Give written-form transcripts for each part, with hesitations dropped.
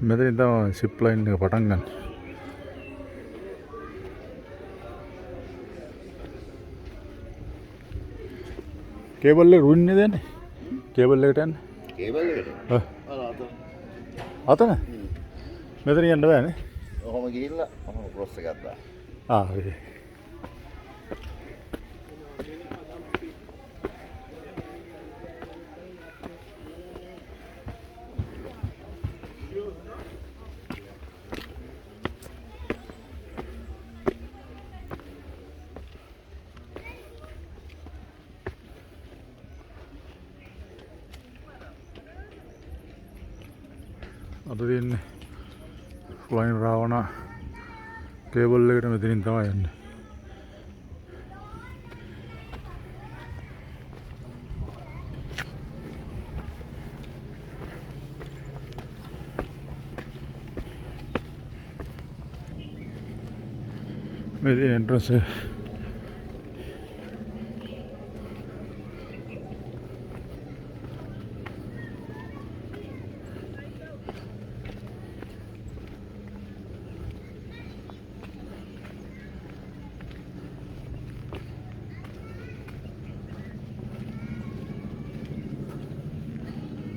මෙතනින් තමයි සිප් ලයින් එක පටන් ගන්න. කේබල් එක රුයින්නේ දැන්. කේබල් එකට යන්න. කේබල් එකට? අතන? මෙතන යන්න බෑනේ. ඔහොම ගිහිල්ලා ඔහොම ක්‍රොස් එකක් දාන්න. හරි. අද තියෙන්නේ ෆ්ලයින් රාවණ කේබල් එකට මෙතනින් තමයි යන්නේ. මේ තියෙන එන්ට්‍රන්ස් එක.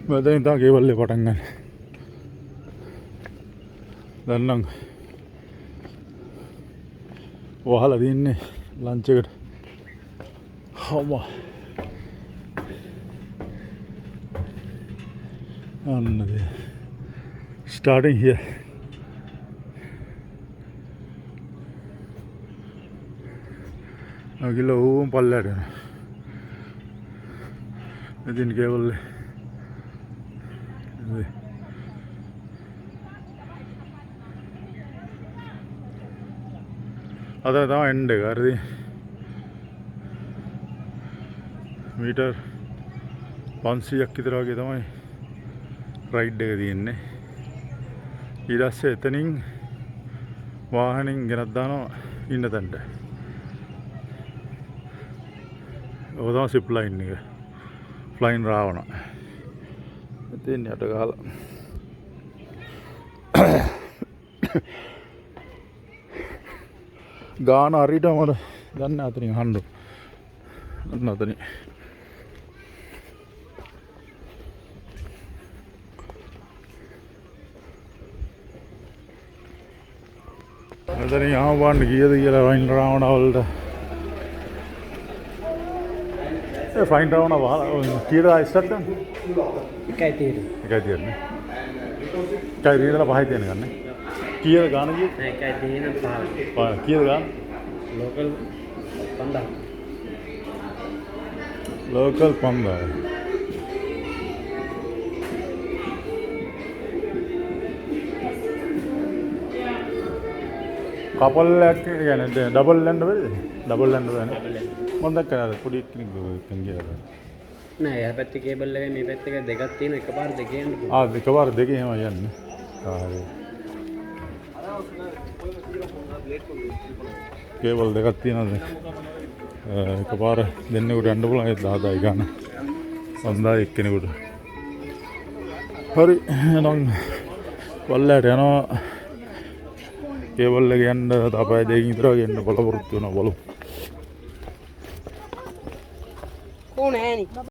මෙතනින් තමයි කේබල් එක පටන් ගන්න. දැන් නම් වහලා තින්නේ ලන්ච් එකට. හම්බ. අන්නද. Starting here. අගිල ඕම් පල්ලයට යනවා. මෙතන කේබල් එක අද තමයි එන්ඩ් එක. හරිද? මීටර් 500ක් විතර වගේ තමයි රයිඩ් එක තියෙන්නේ. ඊට පස්සේ එතනින් වාහනෙන් ගෙනත් දානවා ඉන්න තැනට. ඔය තමයි සිප් ලයින් එක. ෆ්ලයින් රාවණ. එතෙන් යට ගහලා ගාන හරියටම මට දන්නේ අතනින් අහන්න. අන්න අතනින්. අතනින් ආව බලන්න කීයද කියලා ෆයින් රාවණ වලට. ඒ ෆයින් රාවණ වහලා කීයද ස්ටාර්ට් ගන්න? එකයි තියෙන්නේ. එකයි තියෙන්නේ. එකයි රීඩලා පහයි තියෙන ගන්න. කීයද ගාන කියේ? නෑ එකයි තියෙන පහ. කීයද ගාන? ලෝකල් 5000. ලෝකල් 5000. කපල් එකක් කියන්නේ ඩබල් ලෑන්ඩ් වෙන්නේ. ඩබල් ලෑන්ඩ් වෙන්නේ. මම දැක්කා පොඩි කෙනෙක් ගියා. නෑ එහා පැත්තේ කේබල් එකයි මේ පැත්තේ දෙකක් තියෙන එකපාර දෙකේ යන්න පුළුවන්. එකපාර දෙකේ එහෙම යන්නේ. හරි. කේබල් දෙකක් තියෙනවා. එකපාර දෙන්නෙකුට යන්න පුළුවන්. ඒ 10000යි ගන්න. 5000 එක්කෙනෙකුට. හරි. එහෙනම් වල්ලයට යනවා. කේබල් එක යන්න තපය දෙකකින් විතර වගේ යන්න බලාපොරොත්තු වෙනවා බලමු. කොහොනේ ඈනි